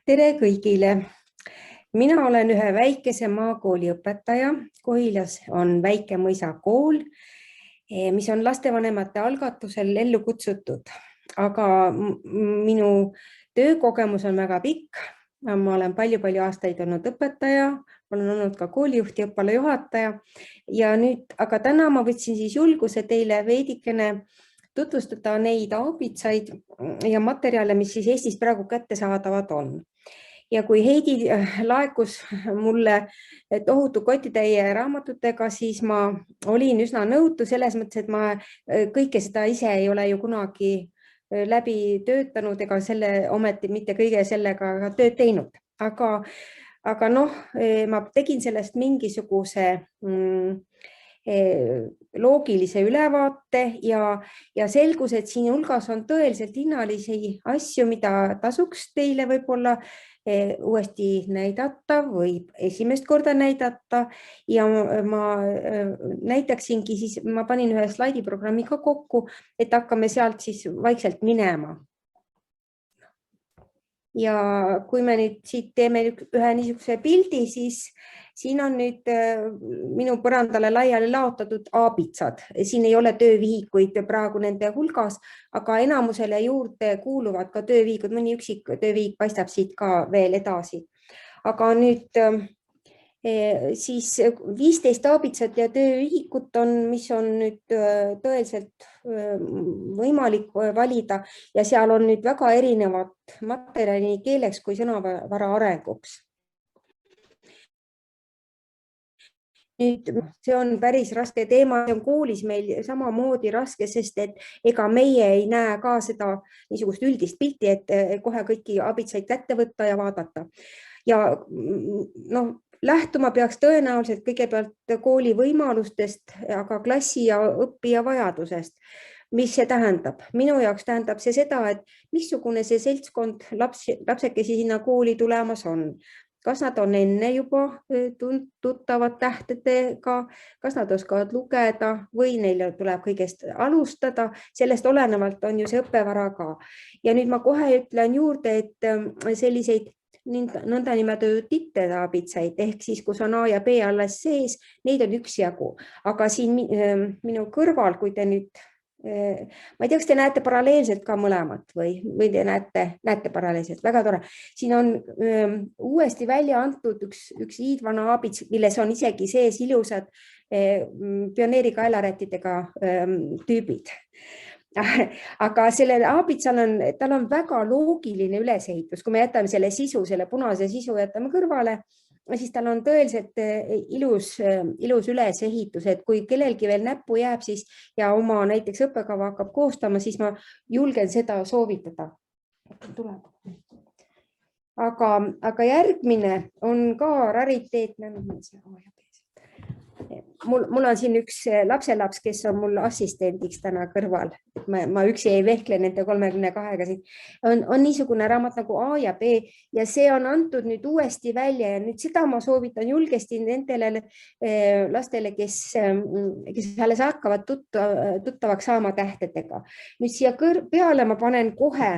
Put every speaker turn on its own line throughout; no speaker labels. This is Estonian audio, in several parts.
Tere kõigile! Mina olen ühe väikese maakooli õpetaja. Kohilas on väike mõisakool, mis on lastevanemate algatusel ellu kutsutud. Aga minu töökogemus on väga pikk. Ma olen palju aastaid olnud õpetaja, olen olnud ka koolijuht ja õppealajuhataja. Aga täna ma võtsin siis julguse teile veidikene tutvustada neid aabitsaid ja materjale, mis siis Eestis praegu kättesaadavad on. Ja kui Heidi laekus mulle tohutu kotitäie raamatutega, siis ma olin üsna nõutu selles mõttes, et ma kõike seda ise ei ole ju kunagi läbi töötanud ega ometi mitte kõige sellega tööd teinud. Aga ma tegin sellest mingisuguse loogilise ülevaate ja selgus, et siin hulgas on tõeliselt hinnalisi asju, mida tasuks teile võib-olla uuesti näidata või esimest korda näidata. Ja ma näitaksingi siis, ma panin ühe slaidiprogrammi ka kokku, et hakkame sealt siis vaikselt minema. Ja kui me nüüd siit teeme ühe niisuguse pildi, siis siin on nüüd minu põrandale laiali laotatud aabitsad. Siin ei ole töövihikuid praegu nende hulgas, aga enamusele juurde kuuluvad ka töövihikud. Mõni üksik töövihik paistab siit ka veel edasi. Aga nüüd siis 15 aabitsat ja töövihikut on, mis on nüüd tõeliselt võimalik valida ja seal on nüüd väga erinevat materjali nii keeleks kui sõnavara arenguks. Nüüd, see on päris raske teema, see on koolis meil samamoodi raske, sest et ega meie ei näe ka seda niisugust üldist pilti, et kohe kõiki aabitsaid kätte võtta ja vaadata. Ja lähtuma peaks tõenäoliselt kõigepealt kooli võimalustest, aga klassi ja õppija vajadusest. Mis see tähendab? Minu jaoks tähendab see seda, et missugune see seltskond lapsekesi sinna kooli tulemas on. Kas nad on enne juba tuttavad tähtedega, kas nad oskavad lugeda või neil tuleb kõigest alustada. Sellest olenevalt on ju see õppevara ka. Ja nüüd ma kohe ütlen juurde, et selliseid nõnda nimetatud titteaabitsaid ehk siis, kus on A ja B alles sees, neid on üksjagu. Aga siin minu kõrval, kui te nüüd ma ei tea, kas te näete paralleelselt ka mõlemat või te näete paralleelselt, väga tore. Siin on uuesti välja antud üks iidvana aabits, milles on isegi sees ilusad pioneerikaelarättidega tüübid. Aga sellel aabitsal tal on väga loogiline ülesehitus, kui me jätame selle sisu, selle punase sisu jätame kõrvale, siis tal on tõeliselt ilus ülesehitus, et kui kellelgi veel näppu jääb siis ja oma näiteks õppekava hakkab koostama, siis ma julgen seda soovitada. Aga järgmine on ka rariteetne. Mul on siin üks lapselaps, kes on mul assistendiks täna kõrval. Ma üksi ei vehkle nende 32-ga siin. On niisugune raamat nagu A ja B ja see on antud nüüd uuesti välja ja nüüd seda ma soovitan julgesti nendele lastele, kes alles hakkavad tuttavaks saama tähtedega. Nüüd siia peale ma panen kohe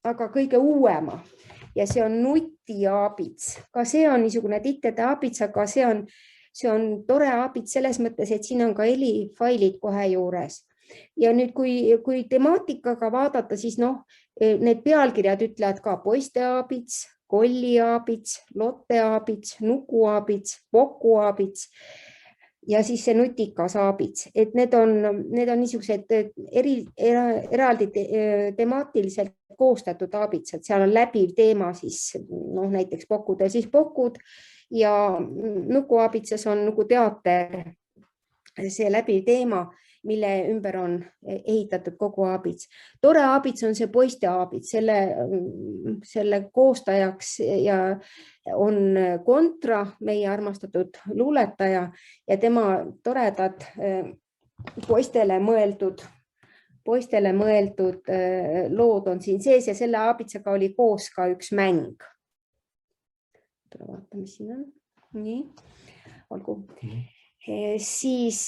aga kõige uuema ja see on nutiaabits. Ka see on niisugune tittede aabits, aga see on tore aabits selles mõttes, et siin on ka helifailid kohe juures. Ja nüüd, kui temaatikaga vaadata, siis need pealkirjad ütlevad ka poisteaabits, kolliaabits, lotteaabits, nukuaabits, vokuaabits ja siis see nutikas aabits. Et need on niisugused eraldi temaatiliselt koostatud aabitsad. Seal on läbiv teema siis näiteks pokudel siis pokud ja nukuaabitsas on nukuteater, see läbiv teema, mille ümber on ehitatud kogu aabits. Tore aabits on see poisteaabits, selle koostajaks ja on Kontra, meie armastatud luuletaja ja tema toredad poistele mõeldud lood on siin sees ja selle aabitsaga oli koos ka üks mäng. Vaatame, mis siin on. Nii, olgu. Siis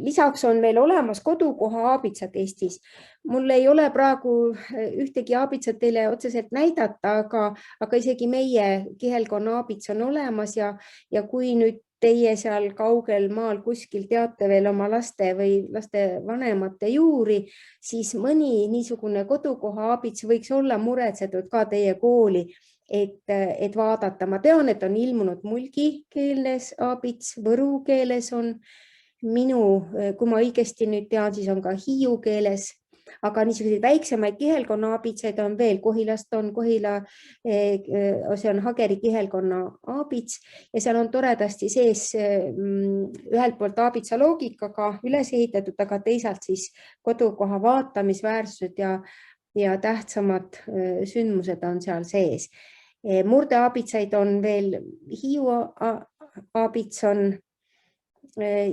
lisaks on meil olemas kodukoha aabitsad Eestis. Mul ei ole praegu ühtegi aabitsat teile otseselt näidata, aga isegi meie kihelkonna aabits on olemas ja kui nüüd teie seal kaugel maal kuskil teate veel oma laste või laste vanemate juuri, siis mõni niisugune kodukoha aabits võiks olla muretsetud ka teie kooli, et vaadata. Ma tean, et on ilmunud mulgi keeles aabits, võru keeles on kui ma õigesti nüüd tean, siis on ka hiiu keeles, aga niisuguseid väiksemaid kihelkonna aabitsaid on veel. Kohilast on see on Hageri kihelkonna aabits ja seal on toredasti sees ühelt poolt aabitsa loogikaga üles ehitatud, aga teisalt siis kodukoha vaatamisväärsused ja tähtsamad sündmused on seal sees. Murdeaabitsaid on veel, hiiu aabits on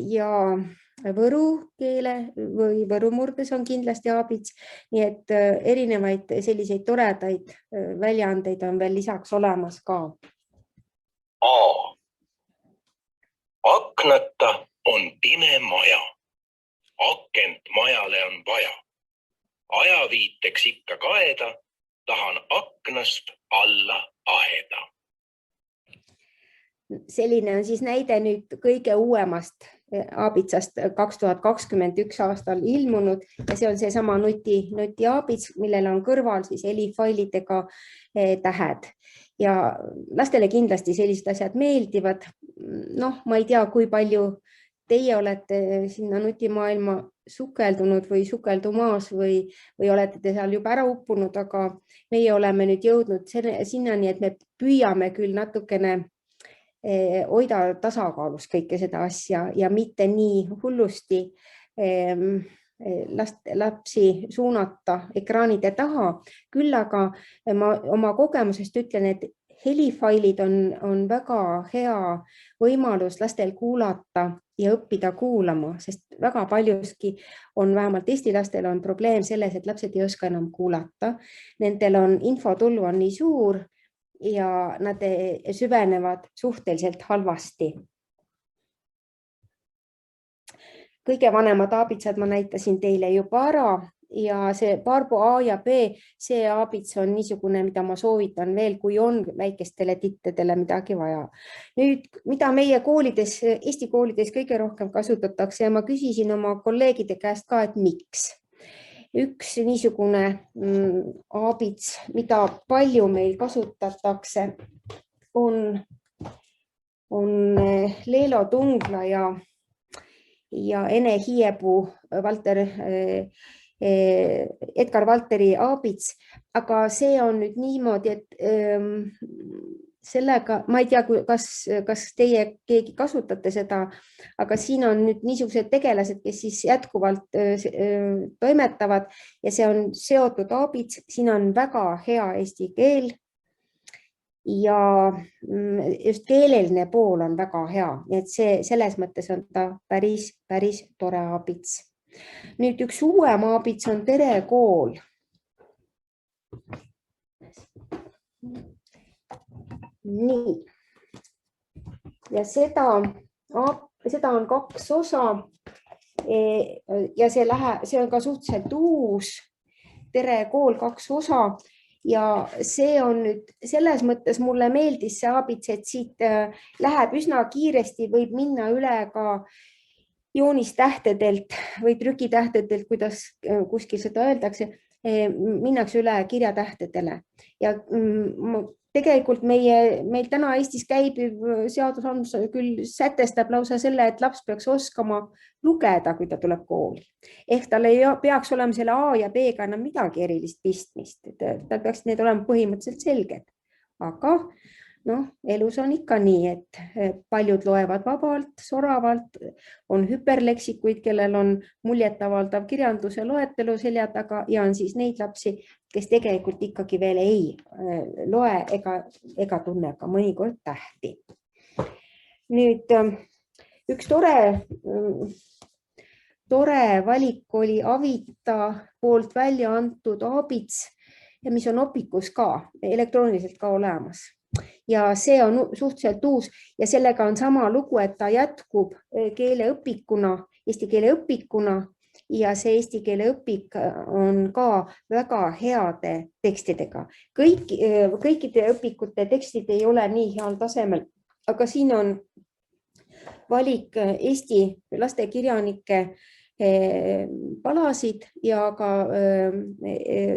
ja võru keele või võru murdes on kindlasti aabits, nii et erinevaid selliseid toredaid väljaandeid on veel lisaks olemas ka.
A. Aknata on pime maja. Akent majale on vaja. Ajaviiteks ikka kaeda, tahan aknast alla aeda.
Selline on siis näide nüüd kõige uuemast aabitsast 2021 aastal ilmunud ja see on seesama nutiaabits, millel on kõrval siis helifailidega tähed ja lastele kindlasti sellised asjad meeldivad. Ma ei tea, kui palju teie olete sinna nutimaailma sukeldunud või sukeldumaas või olete te seal juba ära uppunud, aga meie oleme nüüd jõudnud sinnani, et me püüame küll natukene hoida tasakaalus kõike seda asja ja mitte nii hullusti lapsi suunata ekraanide taha. Küll aga ma oma kogemusest ütlen, et helifailid on väga hea võimalus lastel kuulata ja õppida kuulama, sest väga paljuski on, vähemalt Eesti lastel on probleem selles, et lapsed ei oska enam kuulata. Nendel on infotulv on nii suur ja nad süvenevad suhteliselt halvasti. Kõige vanemad aabitsad ma näitasin teile juba ära ja see Barbo A ja B, see aabits on niisugune, mida ma soovitan veel, kui on väikestele tittedele midagi vaja. Nüüd, mida meie koolides, Eesti koolides kõige rohkem kasutatakse ja ma küsisin oma kolleegide käest ka, et miks. Üks niisugune aabits, mida palju meil kasutatakse, on Leelo Tungla ja Ene Hiiepuu Edgar Valteri aabits, aga see on nüüd niimoodi, et sellega, ma ei tea, kas teie keegi kasutate seda, aga siin on nüüd niisugused tegelased, kes siis jätkuvalt toimetavad ja see on seotud aabits, siin on väga hea eesti keel ja just keeleline pool on väga hea, nii et selles mõttes on ta päris tore aabits. Nüüd üks uuem aabits on Tere kool. Nii. Ja seda on 2 osa ja see on ka suhteliselt uus. Tere kool 2 osa ja see on nüüd selles mõttes mulle meeldis see aabits, et siit läheb üsna kiiresti, võib minna üle ka joonistähtedelt või trükitähtedelt, kuidas kuskil seda öeldakse, minnakse üle kirjatähtedele ja tegelikult meil täna Eestis käibiv seadusandlus küll sätestab lausa selle, et laps peaks oskama lugeda, kui ta tuleb kooli. Ehk tal ei peaks olema selle A ja B-ga enam midagi erilist pistmist. Tal peaks need olema põhimõtteliselt selged. Aga elus on ikka nii, et paljud loevad vabalt, soravalt, on hüperleksikuid, kellel on muljetavaldav kirjanduse loetelu selja taga ja on siis neid lapsi, kes tegelikult ikkagi veel ei loe ega tunne ka mõnikord tähti. Nüüd üks tore valik oli Avita poolt välja antud aabits, mis on Opikus ka, elektrooniliselt ka olemas. Ja see on suhteliselt uus ja sellega on sama lugu, et ta jätkub keeleõpikuna eesti keele õpikuna ja see eesti keele õpik on ka väga heade tekstidega. Kõikide õpikute tekstid ei ole nii heal tasemel, aga siin on valik Eesti lastekirjanike palasid ja ka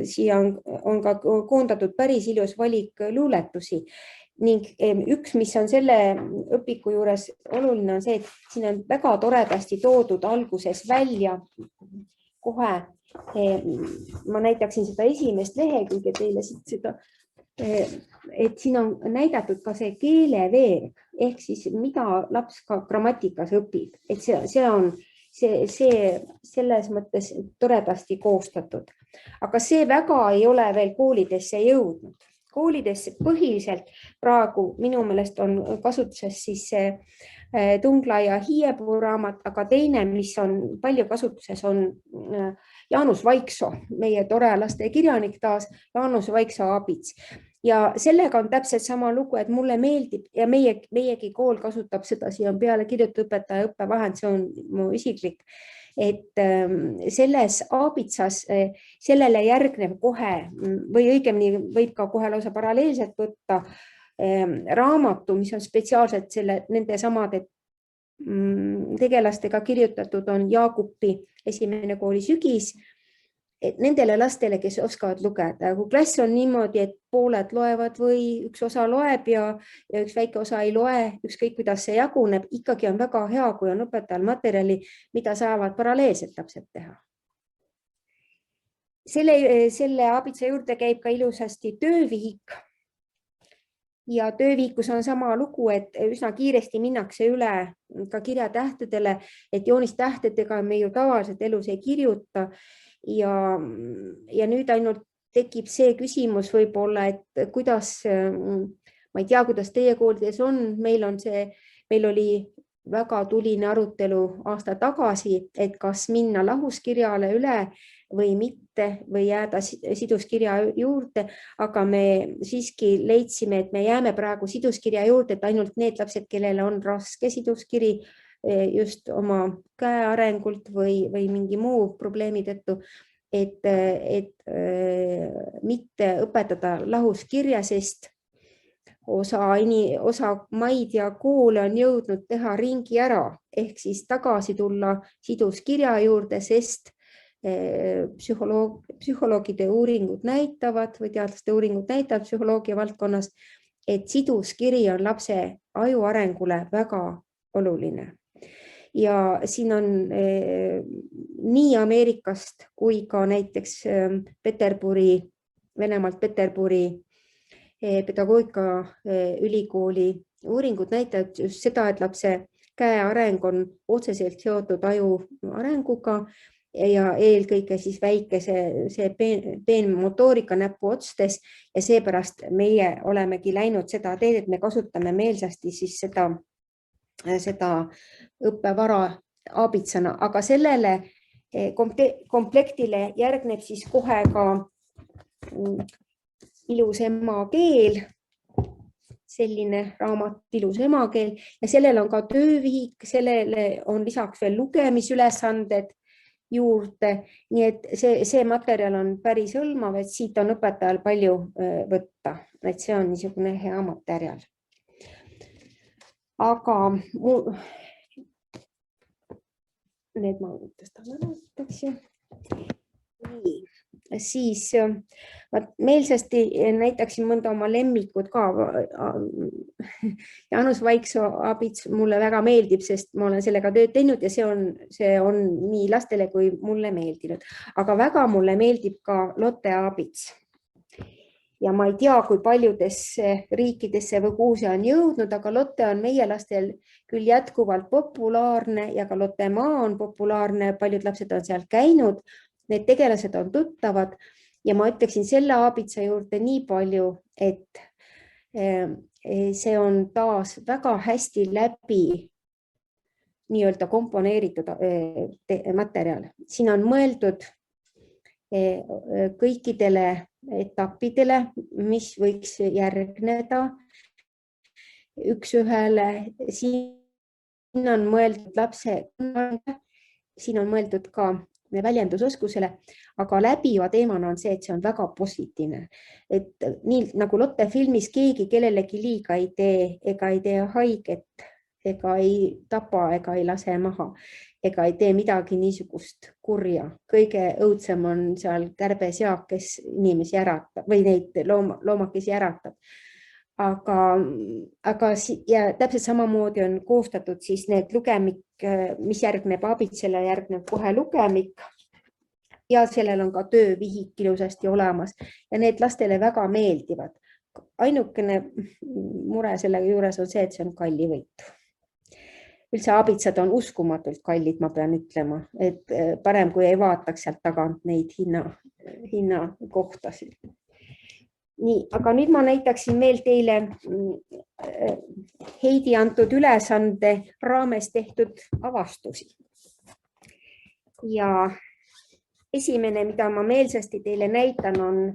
siia on ka koondatud päris ilus valik luuletusi ning üks, mis on selle õpiku juures oluline, on see, et siin on väga toredasti toodud alguses välja kohe. Ma näitaksin seda esimest lehekülge teile siit seda, et siin on näidatud ka see keeleveerg ehk siis mida laps ka grammatikas õpib, et see on selles mõttes toredasti koostatud, aga see väga ei ole veel koolidesse jõudnud. Koolidesse põhiliselt praegu minu meelest on kasutuses siis see Tungla ja Hiiepuu raamat, aga teine, mis on palju kasutuses, on Jaanus Vaiksoo, meie tore lastekirjanik taas, Jaanus Vaiksoo Abits. Ja sellega on täpselt sama lugu, et mulle meeldib ja meiegi kool kasutab seda, siia on peale kirjutatud õpetaja õppevahend, see on mu isiklik, et selles Abitsas sellele järgneb kohe või õigemini võib ka kohe lausa paralleelselt võtta raamatu, mis on spetsiaalselt nende samade tegelastega kirjutatud, on Jaagupi esimene kooli sügis. Et nendele lastele, kes oskavad lugeda, kui klass on niimoodi, et pooled loevad või üks osa loeb ja üks väike osa ei loe, ükskõik kuidas see jaguneb, ikkagi on väga hea, kui on õpetajal materjali, mida saavad paralleelselt lapsed teha. Selle Abitsa juurde käib ka ilusasti töövihik ja töövihikus on sama lugu, et üsna kiiresti minnakse üle ka kirjatähtedele, et joonistähtedega me ju tavaliselt elus ei kirjuta. Ja nüüd ainult tekib see küsimus võib-olla, et kuidas, ma ei tea, kuidas teie koolides on, meil oli väga tuline arutelu aasta tagasi, et kas minna lahuskirjale üle või mitte või jääda siduskirja juurde, aga me siiski leidsime, et me jääme praegu siduskirja juurde, et ainult need lapsed, kellele on raske siduskiri, just oma käe arengult või mingi muu probleemi tõttu, et mitte õpetada lahuskirja, sest osa maid ja koole on jõudnud teha ringi ära, ehk siis tagasi tulla siduskirja juurde, sest psühholoogide uuringud näitavad või teadlaste uuringud näitavad psühholoogia valdkonnas, et siduskiri on lapse aju arengule väga oluline. Ja siin on nii Ameerikast kui ka näiteks Venemaalt Peterburi pedagoogikaülikooli uuringud näitavad just seda, et lapse käe areng on otseselt seotud aju arenguga ja eelkõige siis väikese peenmotoorika näpuotstes ja seepärast meie olemegi läinud seda teed, et me kasutame meelsasti siis seda õppevara Abitsana, aga sellele komplektile järgneb siis kohe ka ilus emakeel, selline raamat Ilus emakeel ja sellel on ka töövihik, sellele on lisaks veel lugemisülesanded juurde, nii et see materjal on päris hõlmav, et siit on õpetajal palju võtta, et see on niisugune hea materjal. Aga need ma tõstan ära, siis ma meelsasti näitaksin mõnda oma lemmikud ka. Jaanus Vaiksoo Abits mulle väga meeldib, sest ma olen sellega tööd teinud ja see on nii lastele kui mulle meeldinud. Aga väga mulle meeldib ka Lotte Abits. Ja ma ei tea, kui paljudesse riikidesse või kuhu see on jõudnud, aga Lotte on meie lastel küll jätkuvalt populaarne ja ka Lottemaa on populaarne, paljud lapsed on seal käinud, need tegelased on tuttavad ja ma ütleksin selle Abitsa juurde nii palju, et see on taas väga hästi läbi nii-öelda komponeeritud materjal. Siin on mõeldud kõikidele etappidele, mis võiks järgneda üks ühele. Siin on mõeldud lapse siin on mõeldud ka väljendusoskusele, aga läbiva teemana on see, et see on väga positiivne. Et nii nagu Lotte filmis keegi kellelegi liiga ei tee ega ei tee haiget, ega ei tapa ega ei lase maha, ega ei tee midagi niisugust kurja. Kõige õudsem on seal kärbeseak, kes inimesi äratab või neid loomakesi äratab. Aga ja täpselt samamoodi on koostatud siis need lugemik, mis järgneb abitsele, järgneb kohe lugemik ja sellel on ka töövihik ilusasti olemas ja need lastele väga meeldivad. Ainukene mure selle juures on see, et see on kallivõitu. Üldse abitsad on uskumatult kallid, ma pean ütlema, et parem kui ei vaataks sealt tagant neid hinnakohtasid. Nii, aga nüüd ma näitaksin veel teile Heidi antud ülesande raames tehtud avastusi. Ja esimene, mida ma meelsasti teile näitan, on,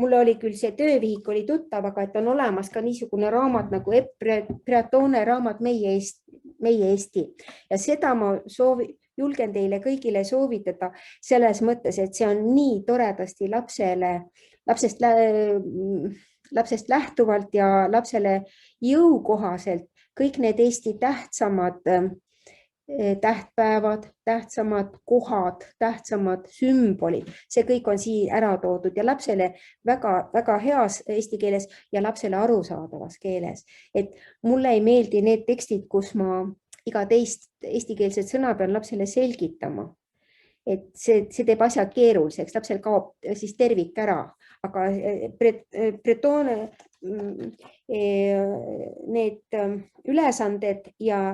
mulle oli küll see töövihik oli tuttav, aga et on olemas ka niisugune raamat nagu Bretonne raamat Meie Eesti. Ja seda ma julgen teile kõigile soovitada selles mõttes, et see on nii toredasti lapsest lähtuvalt ja lapsele jõukohaselt kõik need Eesti tähtsamad tähtpäevad, tähtsamad kohad, tähtsamad sümbolid. See kõik on siin ära toodud ja lapsele väga heas eesti keeles ja lapsele arusaadavas keeles. Et mulle ei meeldi need tekstid, kus ma iga teist eestikeelset sõna pean lapsele selgitama. Et see teeb asjad keeruliseks, lapsel kaob siis tervik ära. Aga Bretonne need ülesanded ja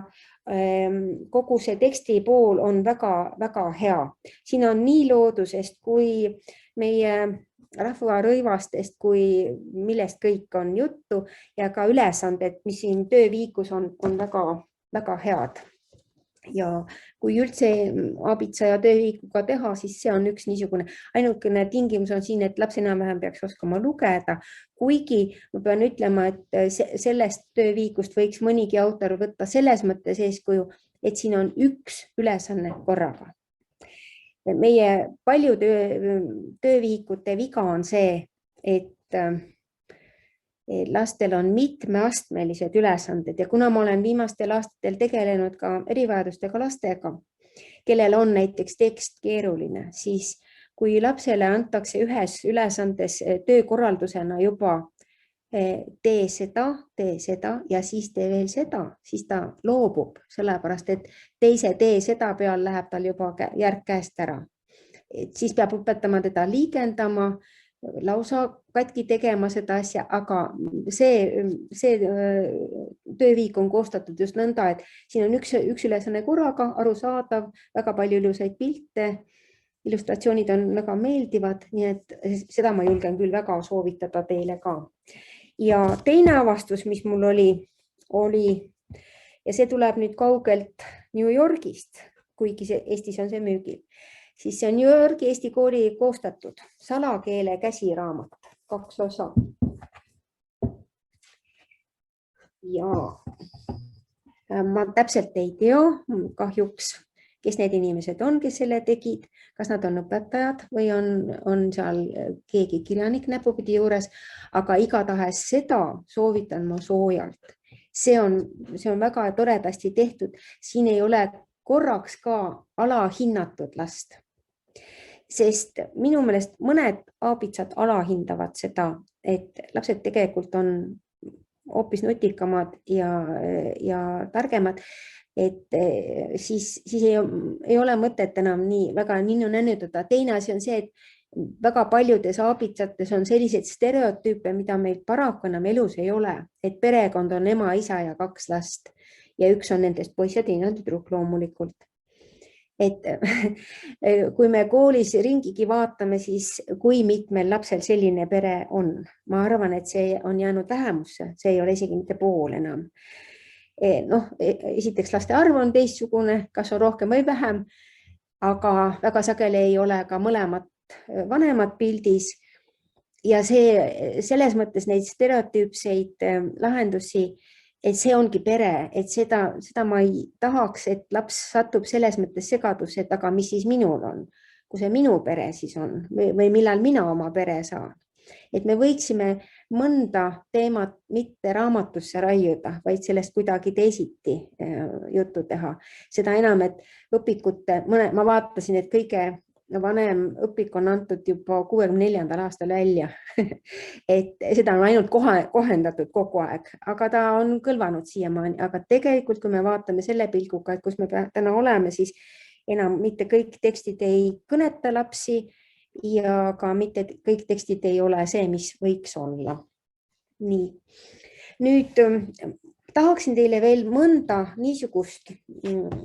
kogu see teksti pool on väga hea. Siin on nii loodusest kui meie rahvarõivastest, kui millest kõik on juttu ja ka ülesanded, mis siin tööviikus on väga head. Ja kui üldse abitsa ja tööviikuga teha, siis see on üks niisugune, ainukene tingimus on siin, et laps enam-vähem peaks oskama lugeda, kuigi ma pean ütlema, et sellest tööviikust võiks mõnigi autor võtta selles mõttes eeskuju, et siin on üks ülesanne korraga. Meie palju tööviikute viga on see, et lastel on mitmeastmelised ülesanded ja kuna ma olen viimastel aastatel tegelenud ka erivajadustega lastega, kellel on näiteks tekst keeruline, siis kui lapsele antakse ühes ülesandes töökorraldusena juba tee seda ja siis tee veel seda, siis ta loobub, sellepärast et teise tee seda peal läheb tal juba järg käest ära. Siis peab õpetama teda liigendama, lausa katki tegema seda asja, aga see tööviik on koostatud just nõnda, et siin on üks ülesanne korraga, arusaadav, väga palju ilusaid pilte, illustratsioonid on väga meeldivad, nii et seda ma julgen küll väga soovitada teile ka. Ja teine avastus, mis mul oli ja see tuleb nüüd kaugelt New Yorgist, kuigi Eestis on see müügil. Siis see on New Yorgi Eesti kooli koostatud salakeele käsiraamat, 2 osa. Ja ma täpselt ei tea, kahjuks, kes need inimesed on, kes selle tegid, kas nad on õpetajad või on seal keegi kirjanik näpupidi juures, aga igatahes seda soovitan ma soojalt. See on väga toredasti tehtud, siin ei ole korraks ka alahinnatud last. Sest minu meelest mõned abitsad alahindavad seda, et lapsed tegelikult on hoopis nutikamad ja targemad, et siis ei ole mõtet enam nii väga ninnu-nännutada. Teine asi on see, et väga paljudes abitsates on selliseid stereotüüpe, mida meil paraku enam elus ei ole, et perekond on ema, isa ja 2 last ja üks on nendest poiss ja teine on tüdruk loomulikult. Et kui me koolis ringigi vaatame, siis kui mitmel lapsel selline pere on. Ma arvan, et see on jäänud vähemusse, see ei ole isegi mitte pool enam. Esiteks laste arv on teistsugune, kas on rohkem või vähem, aga väga sageli ei ole ka mõlemad vanemad pildis. Ja selles mõttes neid stereotüüpseid lahendusi et see ongi pere, et seda ma ei tahaks, et laps satub selles mõttes segadusse, et aga mis siis minul on, kui see minu pere siis on või millal mina oma pere saan. Et me võiksime mõnda teemat mitte raamatusse raiuda, vaid sellest kuidagi teisiti juttu teha. Seda enam, et õpikute, ma vaatasin, et kõige vanem õpik on antud juba 64. aastal välja. Et seda on ainult kohendatud kogu aeg, aga ta on kõlvanud siiamaani. Aga tegelikult, kui me vaatame selle pilguga, et kus me täna oleme, siis enam mitte kõik tekstid ei kõneta lapsi ja ka mitte kõik tekstid ei ole see, mis võiks olla. Nii. Nüüd tahaksin teile veel mõnda niisugust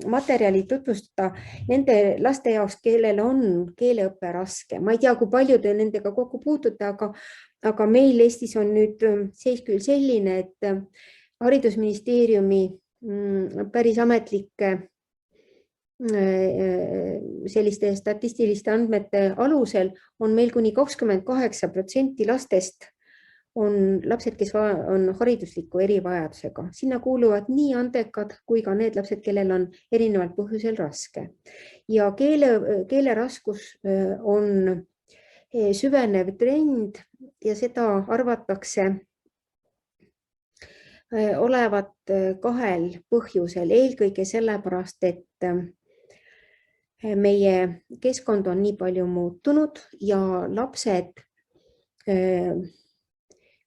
materjali tutvustada nende laste jaoks, kellel on keeleõpe raske. Ma ei tea, kui palju te nendega kokku puutute, aga meil Eestis on nüüd seis küll selline, et haridusministeeriumi päris ametlike selliste statistiliste andmete alusel on meil kuni 28% lastest on lapsed, kes on haridusliku erivajadusega. Sinna kuuluvad nii andekad kui ka need lapsed, kellel on erineval põhjusel raske. Ja keeleraskus on süvenev trend ja seda arvatakse olevat kahel põhjusel. Eelkõige sellepärast, et meie keskkond on nii palju muutunud ja lapsed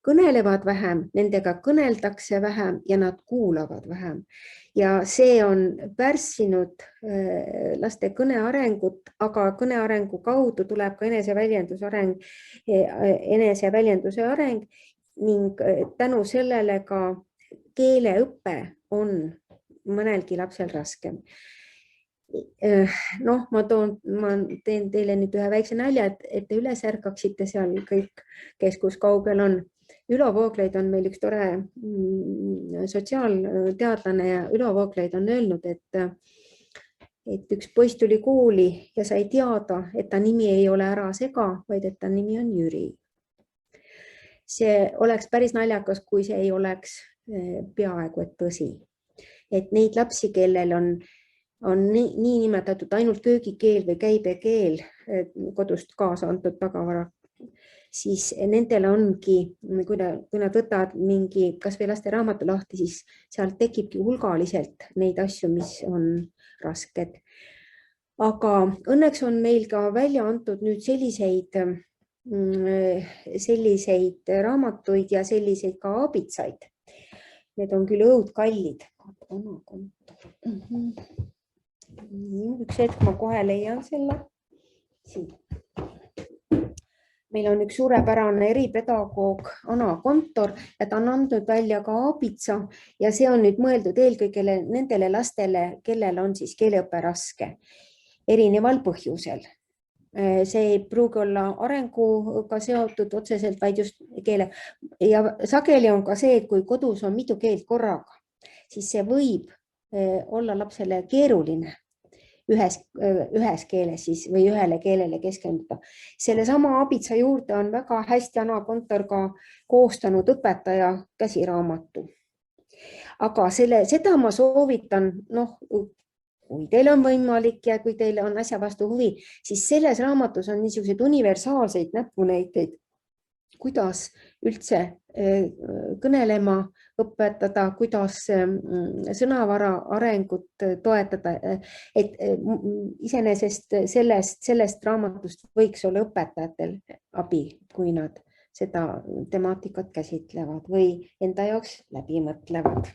kõnelevad vähem, nendega kõneldakse vähem ja nad kuulavad vähem. Ja see on pärssinud laste kõnearengut, aga kõnearengu kaudu tuleb ka eneseväljenduse areng ning tänu sellele ka keeleõpe on mõnelgi lapsel raskem. Ma teen teile nüüd ühe väikse nalja, et te üles ärkaksite seal kõik, kes kus kaugel on. Ülo Vooglaid on meil üks tore sotsiaalteadlane ja Ülo Vooglaid on öelnud, et üks poiss tuli kooli ja sai teada, et ta nimi ei ole Ära Sega, vaid et ta nimi on Jüri. See oleks päris naljakas, kui see ei oleks peaaegu et tõsi. Et neid lapsi, kellel on nii nimetatud ainult köögikeel või käibekeel kodust kaasa antud tagavara, siis nendel ongi, kui nad võtavad mingi kas või laste raamatu lahti, siis seal tekibki hulgaliselt neid asju, mis on rasked. Aga õnneks on meil ka välja antud nüüd selliseid raamatuid ja selliseid ka abitsaid. Need on küll õudkallid. Üks hetk ma kohe leian selle. Meil on üks suurepärane eripedagoog Ana Kontor ja ta on andnud välja ka abitsa ja see on nüüd mõeldud eelkõige nendele lastele, kellel on siis keeleõpe raske erineval põhjusel. See ei pruugi olla arenguga seotud otseselt, vaid just keele. Ja sageli on ka see, et kui kodus on mitu keelt korraga, siis see võib olla lapsele keeruline ühes keeles siis või ühele keelele keskenduda. Selle sama abitsa juurde on väga hästi Ana Kontor ka koostanud õpetaja käsiraamatu. Aga seda ma soovitan, kui teil on võimalik ja kui teil on asja vastu huvi, siis selles raamatus on niisuguseid universaalseid näpunäiteid, kuidas üldse kõnelema õpetada, kuidas sõnavara arengut toetada. Et iseenesest sellest raamatust võiks olla õpetajatel abi, kui nad seda temaatikat käsitlevad või enda jaoks läbi mõtlevad.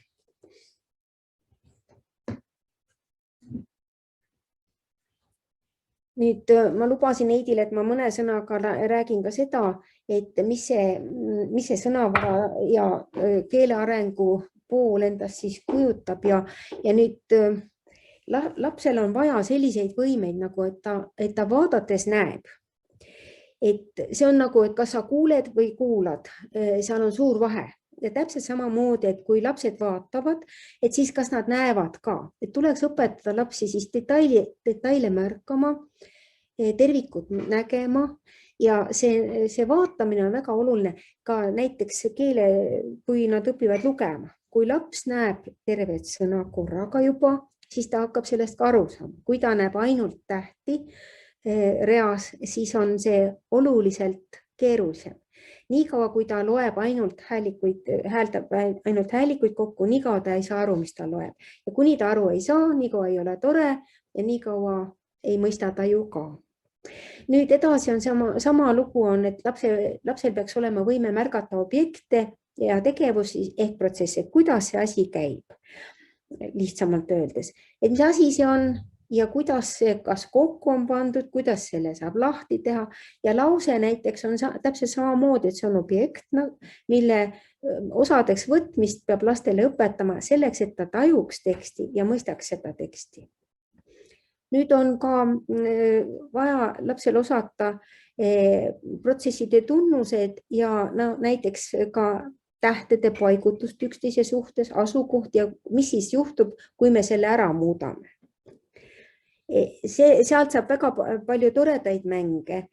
Nüüd ma lubasin Heidile, et ma mõne sõnaga räägin ka seda, et mis see sõnavara ja keelearengu pool endast siis kujutab ja nüüd lapsel on vaja selliseid võimeid, nagu et ta vaadates näeb. Et see on nagu, et kas sa kuuled või kuulad, seal on suur vahe. Ja täpselt samamoodi, et kui lapsed vaatavad, et siis kas nad näevad ka, et tuleks õpetada lapsi siis detaile märkama, tervikut nägema ja see vaatamine on väga oluline ka näiteks keele, kui nad õpivad lugema. kui laps näeb tervet sõna korraga juba, siis ta hakkab sellest ka aru saama. Kui ta näeb ainult tähti reas, siis on see oluliselt keerulisem. Niikaua, kui ta loeb ainult häälikuid kokku, niikaua ta ei saa aru, mis ta loeb. Ja kuni ta aru ei saa, niikaua ei ole tore ja niikaua ei mõista ta ju ka. Nüüd edasi on sama lugu on, et lapsel peaks olema võime märgata objekte ja tegevusi ehk protsesse, kuidas see asi käib. Lihtsamalt öeldes, et mis asi see on ja kuidas see kas kokku on pandud, kuidas selle saab lahti teha ja lause näiteks on täpselt samamoodi, et see on objekt, mille osadeks võtmist peab lastele õpetama selleks, et ta tajuks teksti ja mõistaks seda teksti. Nüüd on ka vaja lapsel osata protsesside tunnused ja näiteks ka tähtede paigutust üksteise suhtes, asukoht ja mis siis juhtub, kui me selle ära muudame. Sealt saab väga palju toredaid mänge,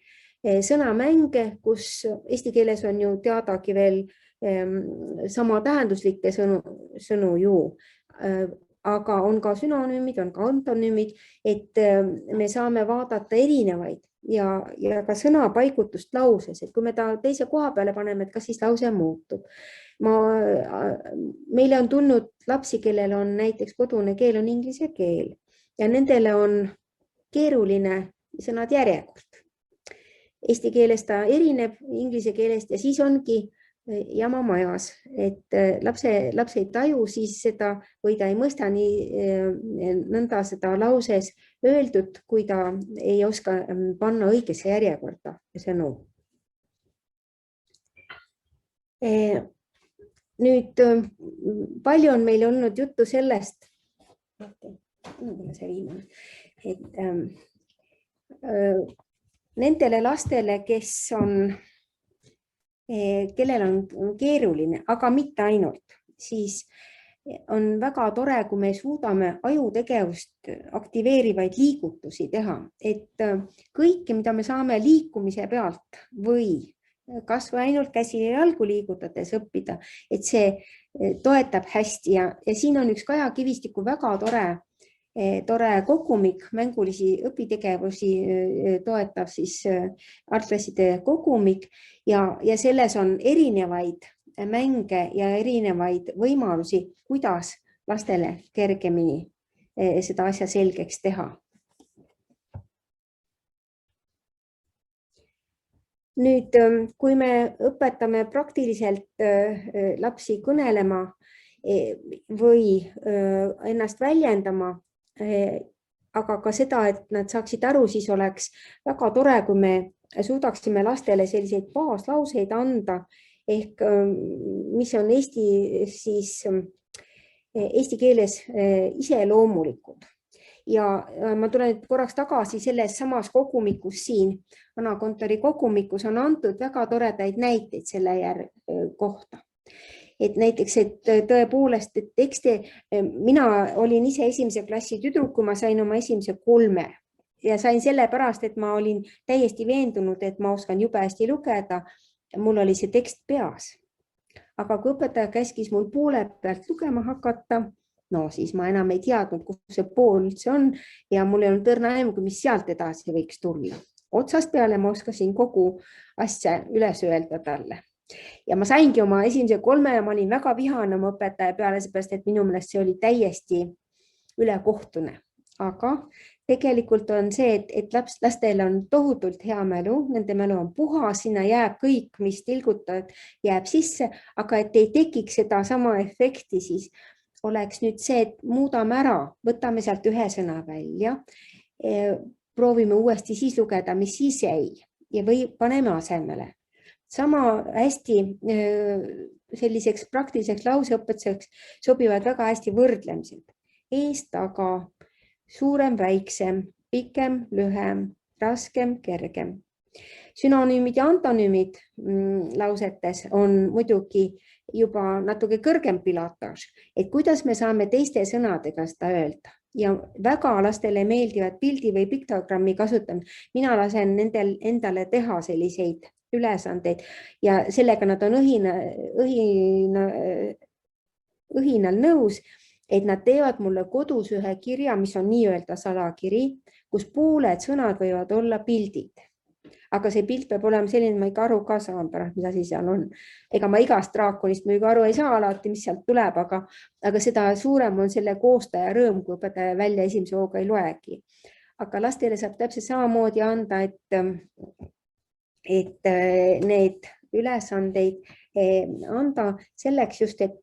sõnamänge, kus eesti keeles on ju teadagi veel sama tähenduslikke sõnu ju, aga on ka sünonüümid, on ka antonüümid, et me saame vaadata erinevaid ja ka sõna paigutust lauses, et kui me ta teise koha peale paneme, et kas siis lause muutub. Meile on tulnud lapsi, kellel on näiteks kodune keel on inglise keel ja nendele on keeruline sõnad järjekord. Eesti keeles ta erineb inglise keelest ja siis ongi jama majas, et laps ei taju siis seda või ta ei mõista nõnda seda lauses öeldud, kui ta ei oska panna õigesse järjekorda sõnu. Nüüd palju on meil olnud juttu sellest, et nendele lastele, kellel on keeruline, aga mitte ainult, siis on väga tore, kui me suudame ajutegevust aktiveerivaid liigutusi teha, et kõike, mida me saame liikumise pealt või kas või ainult käsi ja jalgu liigutades õppida, et see toetab hästi ja siin on üks Kaja Kivistiku väga tore kogumik, mängulisi õpitegevusi toetav siis algklasside kogumik ja selles on erinevaid mänge ja erinevaid võimalusi, kuidas lastele kergemini seda asja selgeks teha. Nüüd, kui me õpetame praktiliselt lapsi kõnelema või ennast väljendama, aga ka seda, et nad saaksid aru, siis oleks väga tore, kui me suudaksime lastele selliseid baaslauseid anda, ehk mis on eesti keeles iseloomulikud. Ja ma tulen korraks tagasi selles samas kogumikus siin, Vana Kontori kogumikus on antud väga toredaid näiteid selle kohta. Et näiteks, et tõepoolest, et tekste, mina olin ise esimese klassi tüdruk, kui ma sain oma esimese 3 ja sain sellepärast, et ma olin täiesti veendunud, et ma oskan jube hästi lugeda. Mul oli see tekst peas. Aga kui õpetaja käskis mul poole pealt lugema hakata, no siis ma enam ei teadnud, kus see pool üldse on ja mul ei olnud õrna aimugi, mis sealt edasi võiks tulla. Otsast peale ma oskasin kogu asja üles öelda talle. Ja ma saingi oma esimese 3 ja ma olin väga vihane oma õpetaja peale, seepärast, et minu meelest see oli täiesti ülekohtune. Aga tegelikult on see, et lastel on tohutult hea mälu, nende mälu on puhas, sinna jääb kõik, mis tilgutavad, jääb sisse, aga et ei tekiks seda sama efekti, siis oleks nüüd see, et muudame ära, võtame sealt ühe sõna välja, proovime uuesti siis lugeda, mis siis jäi ja või paneme asemele. Sama hästi selliseks praktiliseks lauseõpetuseks sobivad väga hästi võrdlemised. Eest, taga, suurem, väiksem, pikem, lühem, raskem, kergem. Sünonüümid ja antonüümid lausetes on muidugi juba natuke kõrgem pilotaaž, et kuidas me saame teiste sõnadega seda öelda. Ja väga lastele meeldivad pildi või piktogrammi kasutamine. Mina lasen nendel endale teha selliseid ülesandeid ja sellega nad on õhinal nõus, et nad teevad mulle kodus ühe kirja, mis on nii-öelda salakiri, kus pooled sõnad võivad olla pildid. Aga see pilt peab olema selline, et ma ikka aru ka saan pärast, mis asi seal on. Ega ma igast draakonist muidugi aru ei saa alati, mis sealt tuleb, aga seda suurem on selle koostaja rõõm, kui õpetaja välja esimese hooga ei loegi. Aga lastele saab täpselt samamoodi anda, et need ülesandeid anda selleks just, et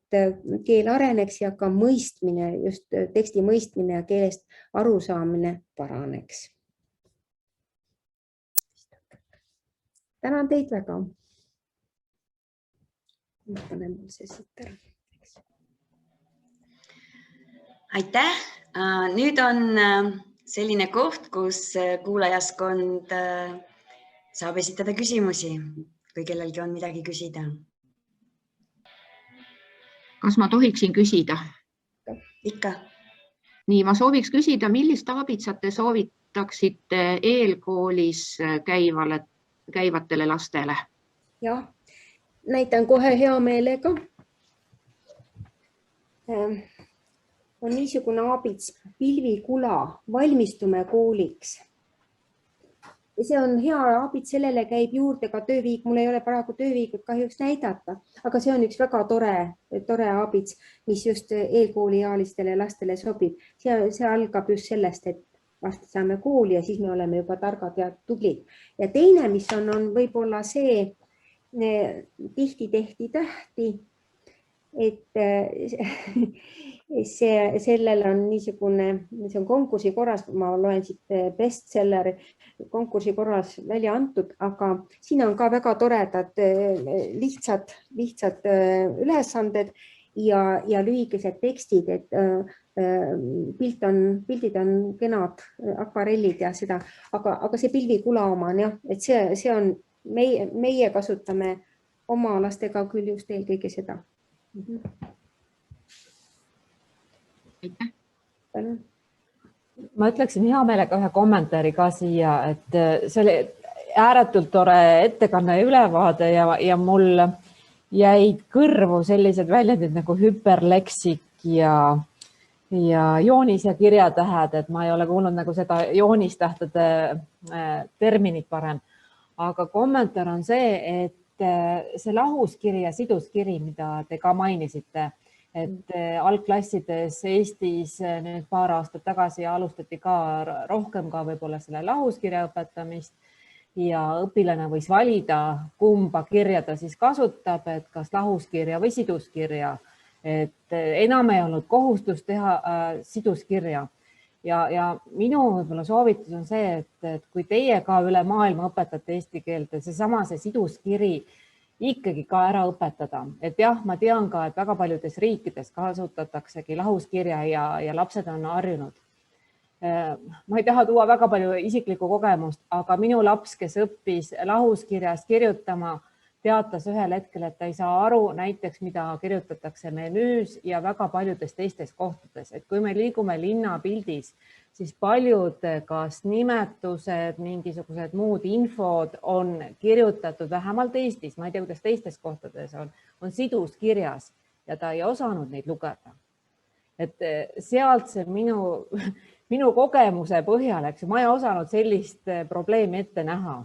keel areneks ja ka mõistmine, just teksti mõistmine ja keelest arusaamine paraneks. Tänan teid väga.
Aitäh! Nüüd on selline koht, kus kuulajaskond saab esitada küsimusi, kui kellelgi on midagi küsida.
Kas ma tohiksin küsida?
Ikka.
Nii, ma sooviks küsida, millist aabitsat te soovitaksite eelkoolis käivatele lastele?
Jah, näitan kohe hea meelega. On niisugune aabits Pilvikula, valmistume kooliks. See on hea aabits, sellele käib juurde ka tööviik. Mul ei ole paraku tööviikut kahjuks näidata, aga see on üks väga tore aabits, mis just eelkooliealistele lastele sobib. See algab just sellest, et varsti saame kooli ja siis me oleme juba targad ja tublid. Ja teine, mis on võib-olla see, tihti tehti tähti, et sellel on niisugune, see on konkursi korras, ma loen siit bestseller konkursi korras välja antud, aga siin on ka väga toredad lihtsad ülesanded ja lühikesed tekstid, et pildid on kenad, akvarellid ja seda, aga see Pilvikula oma on jah, et see on, meie kasutame oma lastega küll just eelkõige seda.
Ma ütleksin hea meelega ühe kommentaari ka siia, et see oli ääretult tore ettekanne ja ülevaade ja mul jäid kõrvu sellised väljendid nagu hüperleksik ja joonis ja kirjatähed, et ma ei ole kuulnud nagu seda joonistähtede terminit parem. Aga kommentaar on see, et see lahuskiri ja siduskiri, mida te ka mainisite, et algklassides Eestis nüüd paar aastat tagasi alustati ka rohkem ka võib-olla selle lahuskirja õpetamist ja õpilane võis valida, kumba kirja ta siis kasutab, et kas lahuskirja või siduskirja. Et enam ei olnud kohustus teha siduskirja. Ja minu võib-olla soovitus on see, et kui teie ka üle maailma õpetate eesti keelt, et see siduskiri ikkagi ka ära õpetada. Et jah, ma tean ka, et väga paljudes riikides kasutataksegi lahuskirja ja lapsed on harjunud. Ma ei taha tuua väga palju isiklikku kogemust, aga minu laps, kes õppis lahuskirjas kirjutama, teatas ühel hetkel, et ta ei saa aru näiteks, mida kirjutatakse menüüs ja väga paljudes teistes kohtades. Et kui me liigume linnapildis, siis paljud kas nimetused, mingisugused muud infod on kirjutatud vähemalt Eestis, ma ei tea, kuidas teistes kohtades on siduskirjas ja ta ei osanud neid lugeda. Et sealt see minu kogemuse põhjal, eks ma ei osanud sellist probleemi ette näha.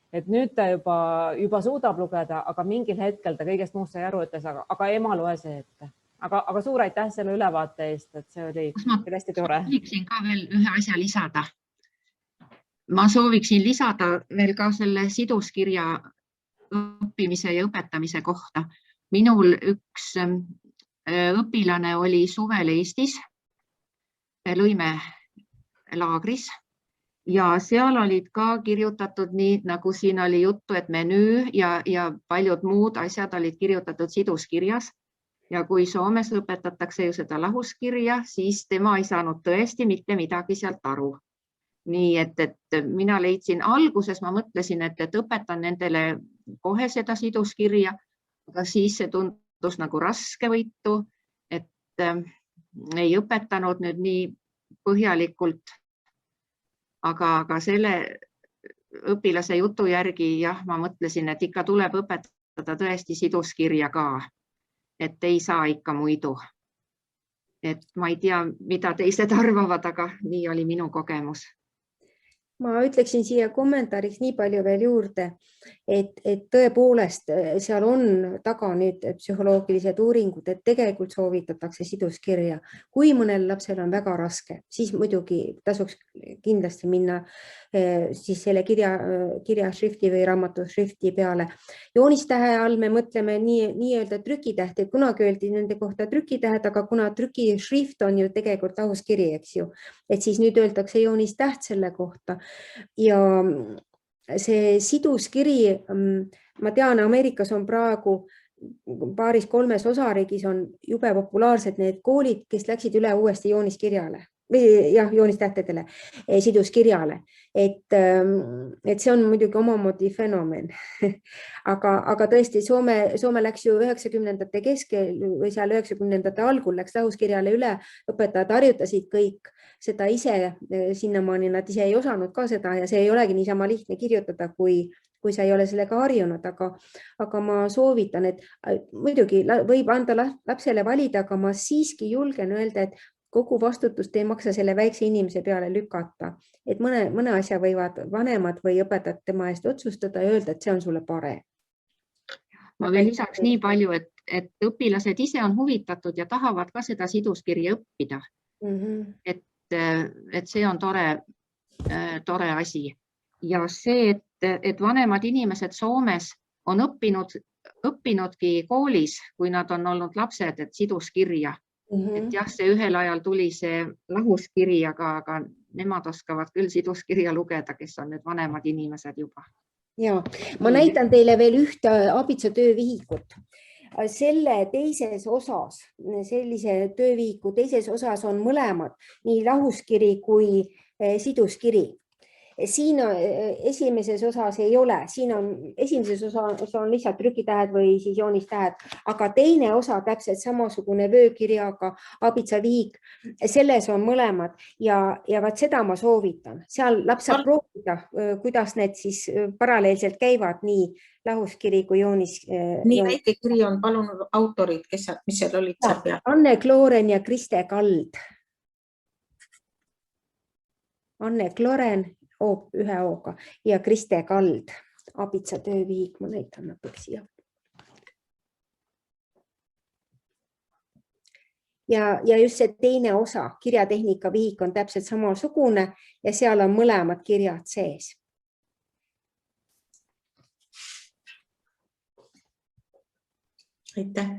Et nüüd ta juba suudab lugeda, aga mingil hetkel ta kõigest muust sai aru, ütles, aga ema loe see ette. Aga suur aitäh selle ülevaate eest, et see oli hästi tore.
Ma sooviksin ka veel ühe asja lisada. Ma sooviksin lisada veel ka selle siduskirja õppimise ja õpetamise kohta. Minul üks õpilane oli suvel Eestis, Lõime laagris. Ja seal olid ka kirjutatud nii, nagu siin oli juttu, et menüü ja paljud muud asjad olid kirjutatud siduskirjas. Ja kui Soomes õpetatakse ju seda lahuskirja, siis tema ei saanud tõesti mitte midagi sealt aru. Nii, et mina leidsin alguses, ma mõtlesin, et õpetan nendele kohe seda siduskirja, aga siis see tundus nagu raske võitu, et ei õpetanud nüüd nii põhjalikult. Aga selle õpilase jutu järgi, jah, ma mõtlesin, et ikka tuleb õpetada tõesti siduskirja ka, et ei saa ikka muidu. et ma ei tea, mida teised arvavad, aga nii oli minu kogemus.
Ma ütleksin siia kommentaariks nii palju veel juurde, et tõepoolest seal on taga nüüd psühholoogilised uuringud, et tegelikult soovitatakse siduskirja. Kui mõnel lapsel on väga raske, siis muidugi tasuks kindlasti minna siis selle kirja šrifti või raamatu šrifti peale. Joonistähe all me mõtleme nii-öelda trükitähti, kunagi öeldi nende kohta trükitähed, aga kuna trüki šrift on ju tegelikult lahuskiri, eks ju, et siis nüüd öeldakse joonistäht selle kohta. Ja see siduskiri, ma tean, Ameerikas on praegu paaris-kolmes osariigis on jube populaarsed need koolid, kes läksid üle uuesti jooniskirjale või jah, joonistähtedele, siduskirjale. Et see on muidugi omamoodi fenomen. Aga tõesti, Soome läks ju 90ndate keskel või seal 90ndate algul läks lahuskirjale üle, õpetajad harjutasid kõik seda ise, sinnamaani nad ise ei osanud ka seda ja see ei olegi niisama lihtne kirjutada, kui sa ei ole sellega harjunud, aga ma soovitan, et muidugi võib anda lapsele valida, aga ma siiski julgen öelda, et kogu vastutust ei maksa selle väikse inimese peale lükata, et mõne asja võivad vanemad või õpetajad tema eest otsustada ja öelda, et see on sulle parem.
Ma veel lisaks nii palju, et õpilased ise on huvitatud ja tahavad ka seda siduskirja õppida. Et see on tore asi. Ja see, et vanemad inimesed Soomes on õppinudki koolis, kui nad on olnud lapsed, et siduskirja. Et jah, see ühel ajal tuli see lahuskiri, aga nemad oskavad küll siduskirja lugeda, kes on nüüd vanemad inimesed juba.
Ja, ma näitan teile veel ühte Abitsa töövihikut. Selle teises osas, sellise töövihiku teises osas on mõlemad, nii lahuskiri kui siduskiri. Siin esimeses osas ei ole, esimeses osas on lihtsalt trükitähed või siis joonistähed, aga teine osa täpselt samasugune vöökirjaga Abitsa vihik, selles on mõlemad ja vaat seda ma soovitan. Seal laps saab proovida, kuidas need siis paralleelselt käivad, nii lahuskiri kui joonis.
Nii väike kiri on, palun autorid, mis seal olid seal peal?
Anne Kloren ja Kriste Kald. Anne Kloren ühe ooga ja Kriste Kald, Abitsa töövihik, ma näitan natuke siia. Ja just see teine osa, kirjatehnika vihik on täpselt samasugune ja seal on mõlemad kirjad sees.
Aitäh!